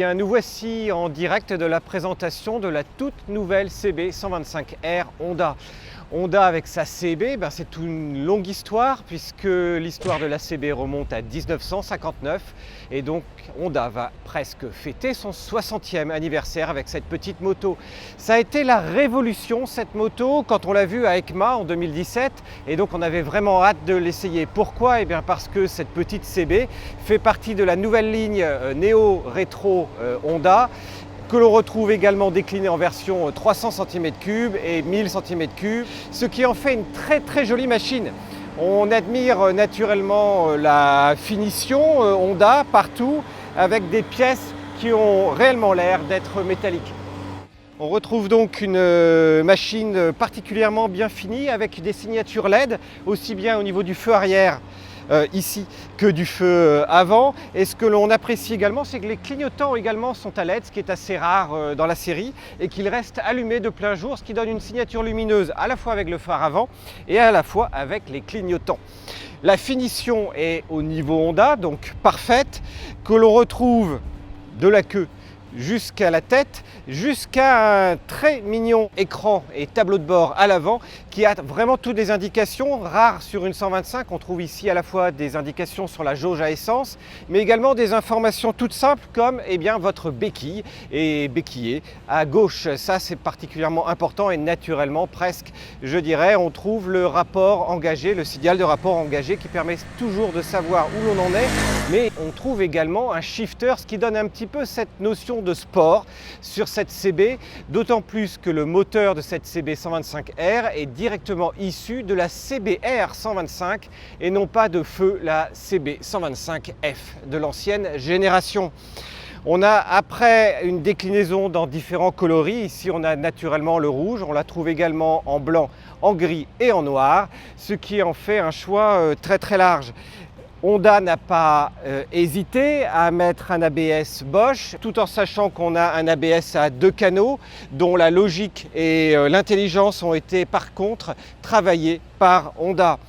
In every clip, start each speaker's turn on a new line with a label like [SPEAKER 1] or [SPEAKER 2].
[SPEAKER 1] bien, nous voici en direct de la présentation de la toute nouvelle CB 125R Honda. Honda avec sa CB, c'est une longue histoire puisque l'histoire de la CB remonte à 1959 et donc Honda va presque fêter son 60e anniversaire avec cette petite moto. Ça a été la révolution cette moto quand on l'a vue à EICMA en 2017 et donc on avait vraiment hâte de l'essayer. Pourquoi? Parce que cette petite CB fait partie de la nouvelle ligne Neo Retro Honda, que l'on retrouve également décliné en version 300 cm3 et 1000 cm3, ce qui en fait une très jolie machine. On admire naturellement la finition Honda partout, avec des pièces qui ont réellement l'air d'être métalliques. On retrouve donc une machine particulièrement bien finie avec des signatures LED, aussi bien au niveau du feu arrière ici que du feu avant. Et ce que l'on apprécie également, c'est que les clignotants également sont à LED, ce qui est assez rare dans la série, et qu'ils restent allumés de plein jour, ce qui donne une signature lumineuse à la fois avec le phare avant et à la fois avec les clignotants. La finition est au niveau Honda, donc parfaite, que l'on retrouve de la queue jusqu'à la tête, jusqu'à un très mignon écran et tableau de bord à l'avant qui a vraiment toutes les indications rares sur une 125. On trouve ici à la fois des indications sur la jauge à essence, mais également des informations toutes simples comme votre béquille et béquillé à gauche. Ça, c'est particulièrement important et naturellement, presque, je dirais, on trouve le rapport engagé, le signal de rapport engagé qui permet toujours de savoir où l'on en est, mais on trouve également un shifter, ce qui donne un petit peu cette notion de sport sur cette CB, d'autant plus que le moteur de cette CB 125R est directement issu de la CBR 125 et non pas de feu la CB 125F de l'ancienne génération. On a après une déclinaison dans différents coloris. Ici on a naturellement le rouge, on la trouve également en blanc, en gris et en noir, ce qui en fait un choix très large. Honda n'a pas hésité à mettre un ABS Bosch, tout en sachant qu'on a un ABS à 2 canaux, dont la logique et l'intelligence ont été par contre travaillées par Honda.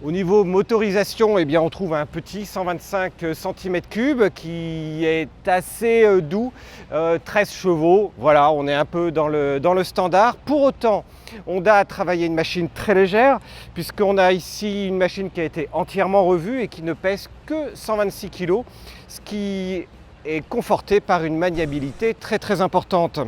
[SPEAKER 1] Au niveau motorisation, on trouve un petit 125 cm3 qui est assez doux, 13 chevaux, voilà, on est un peu dans le standard. Pour autant, Honda a travaillé une machine très légère, puisqu'on a ici une machine qui a été entièrement revue et qui ne pèse que 126 kg, ce qui est conforté par une maniabilité très importante.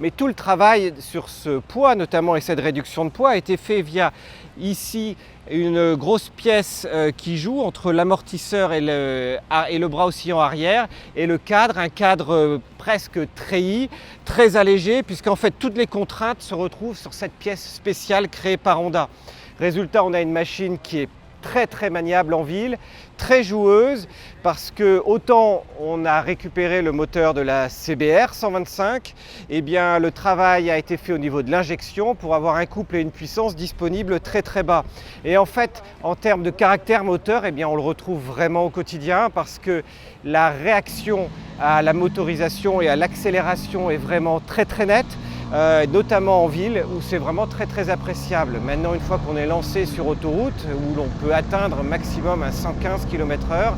[SPEAKER 1] Mais tout le travail sur ce poids, notamment et cette réduction de poids, a été fait via ici une grosse pièce qui joue entre l'amortisseur et le bras oscillant arrière et le cadre, un cadre presque treillis, très allégé, puisqu'en fait toutes les contraintes se retrouvent sur cette pièce spéciale créée par Honda. Résultat, on a une machine qui est très maniable en ville, très joueuse, parce que autant on a récupéré le moteur de la CBR 125, le travail a été fait au niveau de l'injection pour avoir un couple et une puissance disponible très bas. Et en fait, en termes de caractère moteur, on le retrouve vraiment au quotidien, parce que la réaction à la motorisation et à l'accélération est vraiment très nette. Notamment en ville où c'est vraiment très appréciable. Maintenant, une fois qu'on est lancé sur autoroute où l'on peut atteindre maximum un 115 km/h,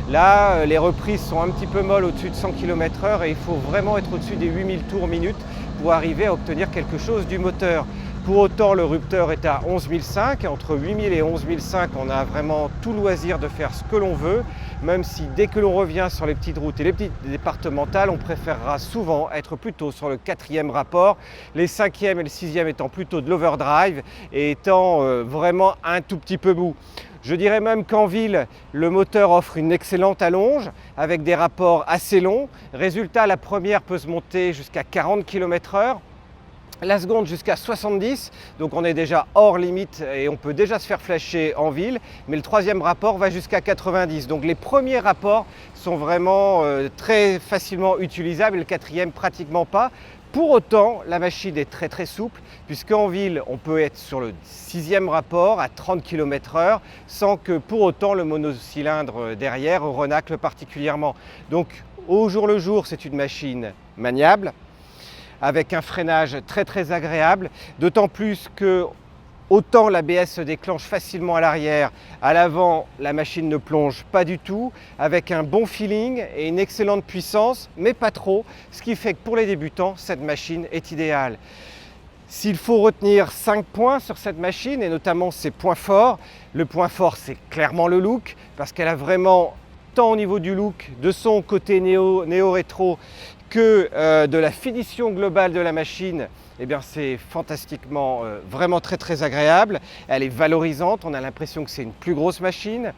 [SPEAKER 1] là les reprises sont un petit peu molles au-dessus de 100 km/h et il faut vraiment être au-dessus des 8000 tours minute pour arriver à obtenir quelque chose du moteur. Pour autant, le rupteur est à 11500, entre 8000 et 11500, on a vraiment tout loisir de faire ce que l'on veut, même si dès que l'on revient sur les petites routes et les petites départementales, on préférera souvent être plutôt sur le 4e rapport, les 5e et le 6e étant plutôt de l'overdrive et étant vraiment un tout petit peu mou. Je dirais même qu'en ville, le moteur offre une excellente allonge avec des rapports assez longs. Résultat, la première peut se monter jusqu'à 40 km/h. La seconde jusqu'à 70, donc on est déjà hors limite et on peut déjà se faire flasher en ville, mais le 3e rapport va jusqu'à 90. Donc les premiers rapports sont vraiment très facilement utilisables, et le 4e pratiquement pas. Pour autant, la machine est très souple, puisqu'en ville, on peut être sur le 6e rapport à 30 km/h, sans que pour autant le monocylindre derrière renacle particulièrement. Donc au jour le jour, c'est une machine maniable, avec un freinage très agréable, d'autant plus que Autant l'ABS se déclenche facilement à l'arrière, à l'avant la machine ne plonge pas du tout, avec un bon feeling et une excellente puissance, mais pas trop, ce qui fait que pour les débutants, cette machine est idéale. S'il faut retenir 5 points sur cette machine, et notamment ses points forts, le point fort c'est clairement le look, parce qu'elle a vraiment, tant au niveau du look, de son côté néo-rétro, que de la finition globale de la machine, eh bien c'est fantastiquement, vraiment très agréable. Elle est valorisante, on a l'impression que c'est une plus grosse machine.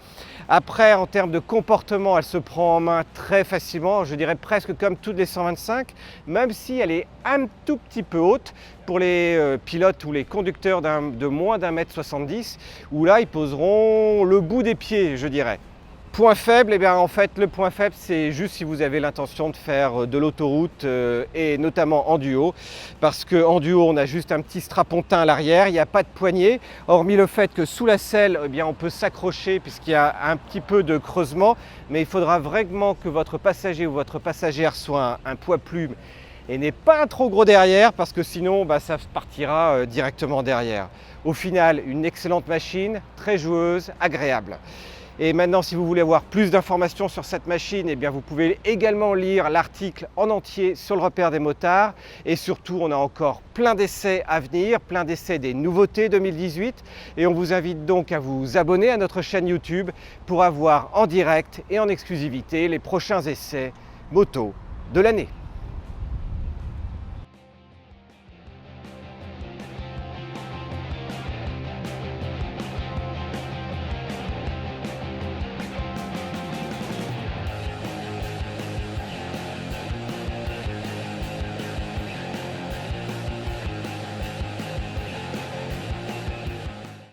[SPEAKER 1] Après, en termes de comportement, elle se prend en main très facilement, je dirais presque comme toutes les 125, même si elle est un tout petit peu haute pour les pilotes ou les conducteurs de moins d'1,70 m, où là ils poseront le bout des pieds, je dirais. Point faible, eh bien en fait le point faible c'est juste si vous avez l'intention de faire de l'autoroute et notamment en duo, parce qu'en duo on a juste un petit strapontin à l'arrière, il n'y a pas de poignée, hormis le fait que sous la selle eh bien, on peut s'accrocher puisqu'il y a un petit peu de creusement, mais il faudra vraiment que votre passager ou votre passagère soit un poids plume et n'ait pas un trop gros derrière, parce que sinon ça partira directement derrière. Au final, une excellente machine, très joueuse, agréable. Et maintenant, si vous voulez avoir plus d'informations sur cette machine, eh bien, vous pouvez également lire l'article en entier sur le repère des motards. Et surtout, on a encore plein d'essais à venir, plein d'essais des nouveautés 2018. Et on vous invite donc à vous abonner à notre chaîne YouTube pour avoir en direct et en exclusivité les prochains essais moto de l'année.